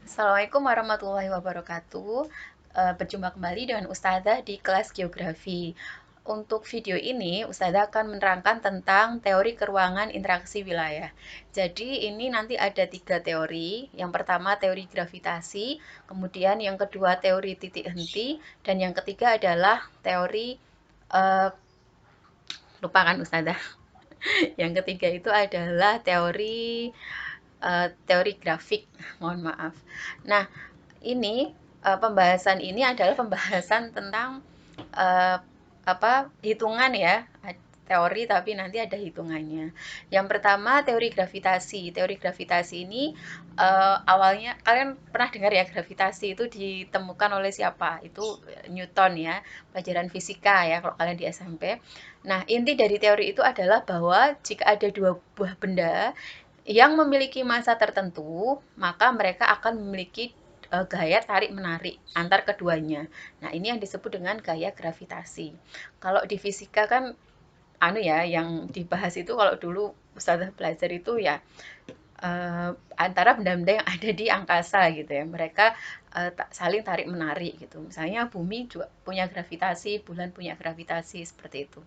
Assalamualaikum warahmatullahi wabarakatuh. Berjumpa kembali dengan Ustazah di kelas geografi. Untuk video ini, Ustazah akan menerangkan tentang teori keruangan interaksi wilayah. Jadi, ini nanti ada 3 teori. Yang pertama teori gravitasi, kemudian yang kedua teori titik henti, dan yang ketiga adalah teori uh, lupakan Ustazah. Yang ketiga itu adalah teori grafik. Mohon maaf. Nah, ini pembahasan ini adalah pembahasan tentang uh, hitungan ya, teori tapi nanti ada hitungannya. Yang pertama teori gravitasi. Teori gravitasi ini awalnya kalian pernah dengar ya, gravitasi itu ditemukan oleh siapa? Itu Newton ya, pelajaran fisika ya kalau kalian di SMP. Nah, inti dari teori itu adalah bahwa jika ada dua buah benda yang memiliki massa tertentu, maka mereka akan memiliki gaya tarik-menarik antar keduanya. Nah, ini yang disebut dengan gaya gravitasi. Kalau di fisika kan yang dibahas itu kalau dulu Ustazah belajar itu ya antara benda-benda yang ada di angkasa gitu ya. Mereka saling tarik-menarik gitu. Misalnya bumi juga punya gravitasi, bulan punya gravitasi seperti itu.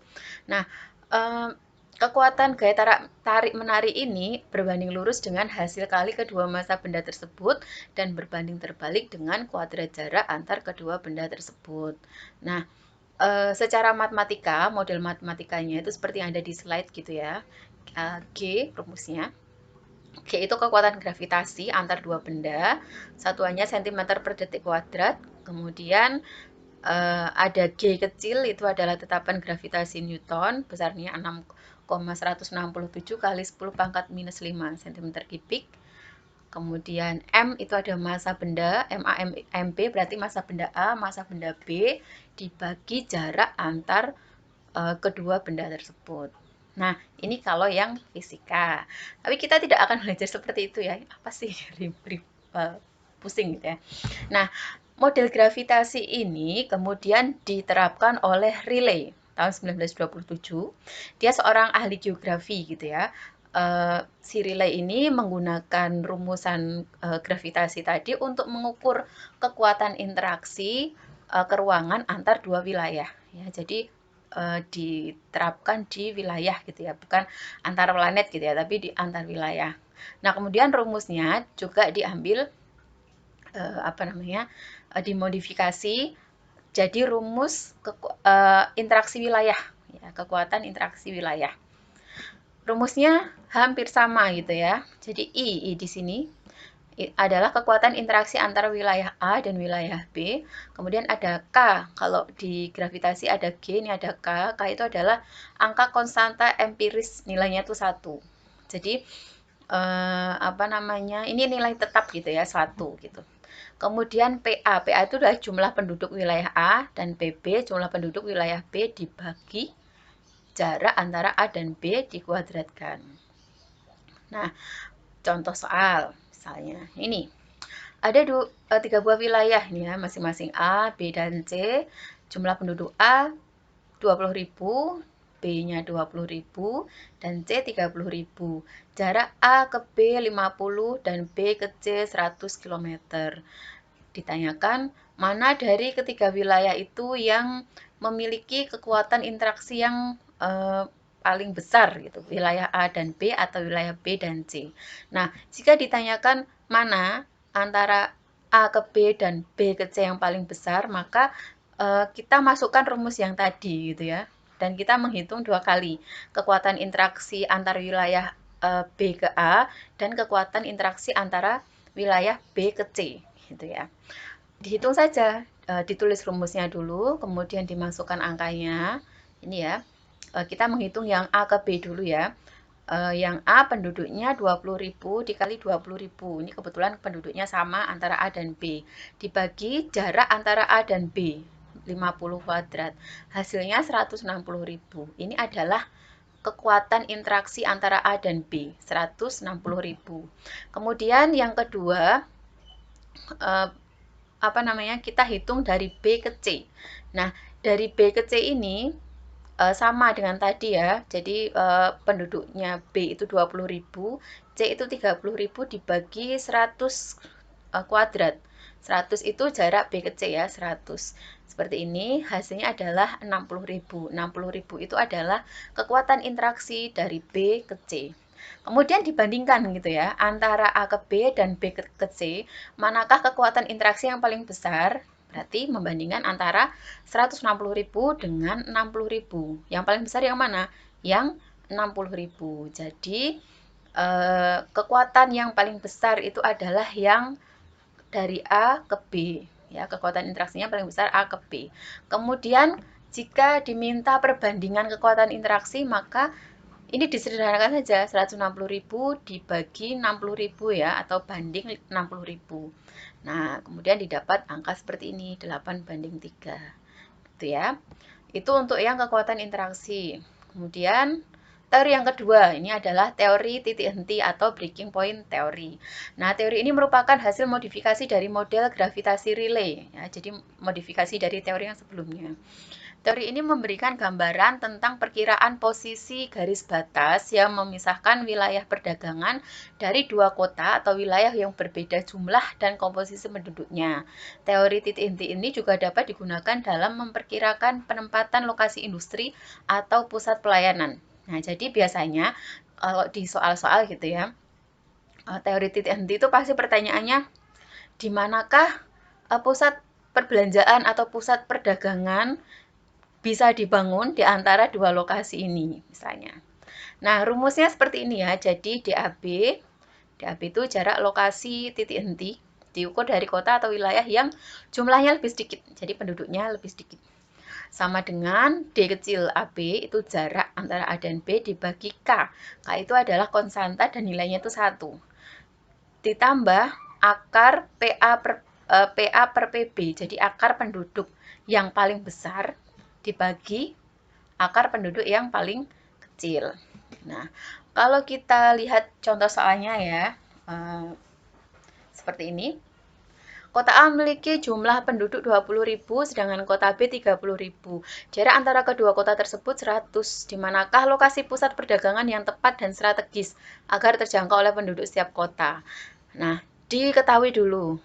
Nah, kekuatan gaya tarik-menarik ini berbanding lurus dengan hasil kali kedua massa benda tersebut dan berbanding terbalik dengan kuadrat jarak antar kedua benda tersebut. Nah, secara matematika, model matematikanya itu seperti yang ada di slide gitu ya. G rumusnya. G itu kekuatan gravitasi antar dua benda, satuannya cm per detik kuadrat. Kemudian ada G kecil, itu adalah tetapan gravitasi Newton, besarnya 6,167 kali 10 pangkat minus 5 cm kubik. Kemudian M itu ada massa benda, MB berarti massa benda A, massa benda B dibagi jarak antar kedua benda tersebut. Nah, ini kalau yang fisika. Tapi kita tidak akan belajar seperti itu ya. Apa sih pusing gitu ya. Nah, model gravitasi ini kemudian diterapkan oleh Rayleigh tahun 1927. Dia seorang ahli geografi gitu ya. Si Rayleigh ini menggunakan rumusan gravitasi tadi untuk mengukur kekuatan interaksi keruangan antar dua wilayah. Ya, jadi diterapkan di wilayah gitu ya, bukan antar planet gitu ya, tapi di antar wilayah. Nah, kemudian rumusnya juga diambil dimodifikasi jadi rumus interaksi wilayah, ya, kekuatan interaksi wilayah. Rumusnya hampir sama gitu ya. Jadi I di sini adalah kekuatan interaksi antara wilayah A dan wilayah B. Kemudian ada K. Kalau di gravitasi ada G, ini ada K. K itu adalah angka konstanta empiris, nilainya itu 1. Jadi ini nilai tetap gitu ya, 1 gitu. Kemudian PA. PA itu adalah jumlah penduduk wilayah A dan PB jumlah penduduk wilayah B dibagi jarak antara A dan B dikuadratkan. Nah, contoh soal misalnya ini. Ada 3 buah wilayah nih ya, masing-masing A, B, dan C. Jumlah penduduk A 20.000, B-nya 20.000, dan C 30.000. Jarak A ke B 50 dan B ke C 100 km. Ditanyakan mana dari ketiga wilayah itu yang memiliki kekuatan interaksi yang paling besar gitu, wilayah A dan B atau wilayah B dan C. Nah, jika ditanyakan mana antara A ke B dan B ke C yang paling besar, maka kita masukkan rumus yang tadi gitu ya. Dan kita menghitung 2 kali kekuatan interaksi antar wilayah B ke A dan kekuatan interaksi antara wilayah B ke C gitu ya. Dihitung saja, ditulis rumusnya dulu, kemudian dimasukkan angkanya. Ini ya, kita menghitung yang A ke B dulu ya. Yang A penduduknya 20.000 dikali 20.000. Ini kebetulan penduduknya sama antara A dan B. Dibagi jarak antara A dan B, 50 kuadrat. Hasilnya 160.000. Ini adalah kekuatan interaksi antara A dan B, 160.000. Kemudian yang kedua, kita hitung dari B ke C. Nah, dari B ke C ini sama dengan tadi ya. Jadi penduduknya B itu 20.000, C itu 30.000 dibagi 100 kuadrat. 100 itu jarak B ke C ya, 100. Seperti ini, hasilnya adalah 60.000. 60.000 itu adalah kekuatan interaksi dari B ke C. Kemudian dibandingkan gitu ya, antara A ke B dan B ke C, manakah kekuatan interaksi yang paling besar? Berarti membandingkan antara 160.000 dengan 60.000. Yang paling besar yang mana? Yang 60.000. Jadi, kekuatan yang paling besar itu adalah yang dari A ke B. Ya, kekuatan interaksinya paling besar A ke B. Kemudian, jika diminta perbandingan kekuatan interaksi, maka ini disederhanakan saja, 160.000 dibagi 60.000 ya, atau banding 60.000. Nah, kemudian didapat angka seperti ini, 8:3. Itu ya. Itu untuk yang kekuatan interaksi. Kemudian, teori yang kedua, ini adalah teori titik henti atau breaking point teori. Nah, teori ini merupakan hasil modifikasi dari model gravitasi relay. Ya, jadi, modifikasi dari teori yang sebelumnya. Teori ini memberikan gambaran tentang perkiraan posisi garis batas yang memisahkan wilayah perdagangan dari dua kota atau wilayah yang berbeda jumlah dan komposisi penduduknya. Teori titik henti ini juga dapat digunakan dalam memperkirakan penempatan lokasi industri atau pusat pelayanan. Nah, jadi biasanya kalau di soal-soal gitu ya, teori titik henti itu pasti pertanyaannya, di manakah pusat perbelanjaan atau pusat perdagangan bisa dibangun di antara dua lokasi ini, misalnya. Nah, rumusnya seperti ini ya. Jadi, DAB itu jarak lokasi titik henti, diukur dari kota atau wilayah yang jumlahnya lebih sedikit. Jadi, penduduknya lebih sedikit. Sama dengan D kecil AB, itu jarak antara A dan B dibagi K. K itu adalah konstanta dan nilainya itu 1. Ditambah akar PA per PB, jadi akar penduduk yang paling besar dibagi akar penduduk yang paling kecil. Nah, kalau kita lihat contoh soalnya ya, seperti ini. Kota A memiliki jumlah penduduk 20.000, sedangkan kota B 30.000. Jarak antara kedua kota tersebut 100. Di manakah lokasi pusat perdagangan yang tepat dan strategis agar terjangkau oleh penduduk setiap kota? Nah, diketahui dulu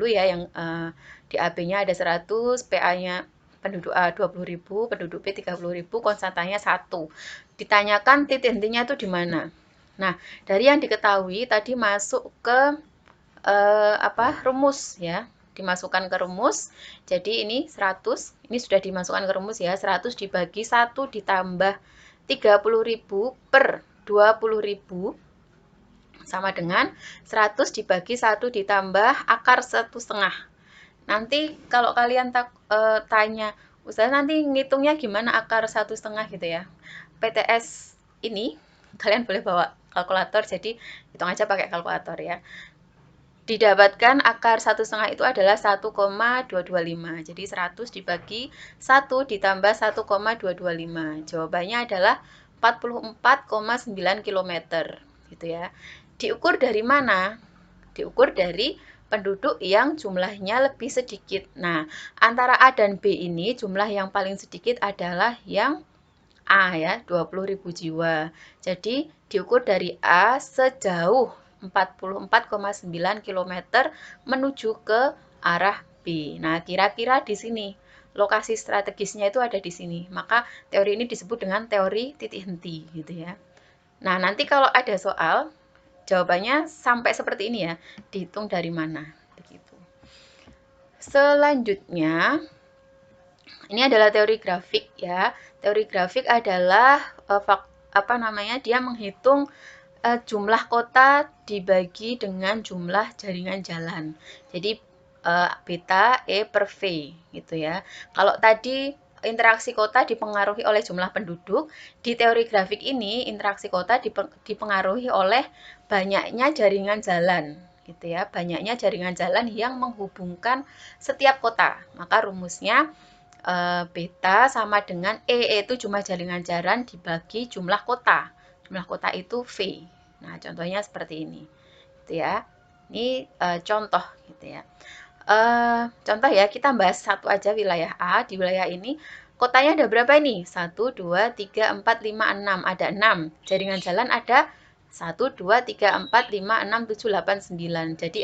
ya yang di AB-nya ada 100, PA-nya penduduk A 20.000, penduduk B 30.000, konstantanya 1. Ditanyakan titik hentinya itu di mana. Nah, dari yang diketahui tadi masuk ke rumus ya, dimasukkan ke rumus. Jadi ini 100, ini sudah dimasukkan ke rumus ya, 100 dibagi 1 ditambah 30.000 per 20.000 sama dengan 100 dibagi 1 ditambah akar 1/2. Nanti kalau kalian tanya, Ustaz nanti ngitungnya gimana akar 1/2 gitu ya. PTS ini kalian boleh bawa kalkulator, jadi hitung aja pakai kalkulator ya. Didapatkan akar 1/2 itu adalah 1,225. Jadi 100 dibagi 1 ditambah 1,225. Jawabannya adalah 44,9 km. Gitu ya. Diukur dari mana? Diukur dari penduduk yang jumlahnya lebih sedikit. Nah, antara A dan B ini jumlah yang paling sedikit adalah yang A ya, 20.000 jiwa. Jadi, diukur dari A sejauh 44,9 km menuju ke arah B. Nah, kira-kira di sini lokasi strategisnya itu ada di sini. Maka teori ini disebut dengan teori titik henti gitu ya. Nah, nanti kalau ada soal, jawabannya sampai seperti ini ya. Dihitung dari mana begitu. Selanjutnya, ini adalah teori grafik ya. Teori grafik adalah dia menghitung jumlah kota dibagi dengan jumlah jaringan jalan. Jadi beta E per V gitu ya. Kalau tadi interaksi kota dipengaruhi oleh jumlah penduduk, di teori grafik ini interaksi kota dipengaruhi oleh banyaknya jaringan jalan gitu ya. Banyaknya jaringan jalan yang menghubungkan setiap kota. Maka rumusnya beta sama dengan E itu jumlah jaringan jalan dibagi jumlah kota. Jumlah kota itu V. Nah, contohnya seperti ini. Gitu ya. Ini contoh gitu ya. Contoh ya, kita bahas satu aja wilayah A. Di wilayah ini kotanya ada berapa ini? 1, 2, 3, 4, 5, 6. Ada 6. Jaringan jalan ada 1, 2, 3, 4, 5, 6, 7, 8, 9. Jadi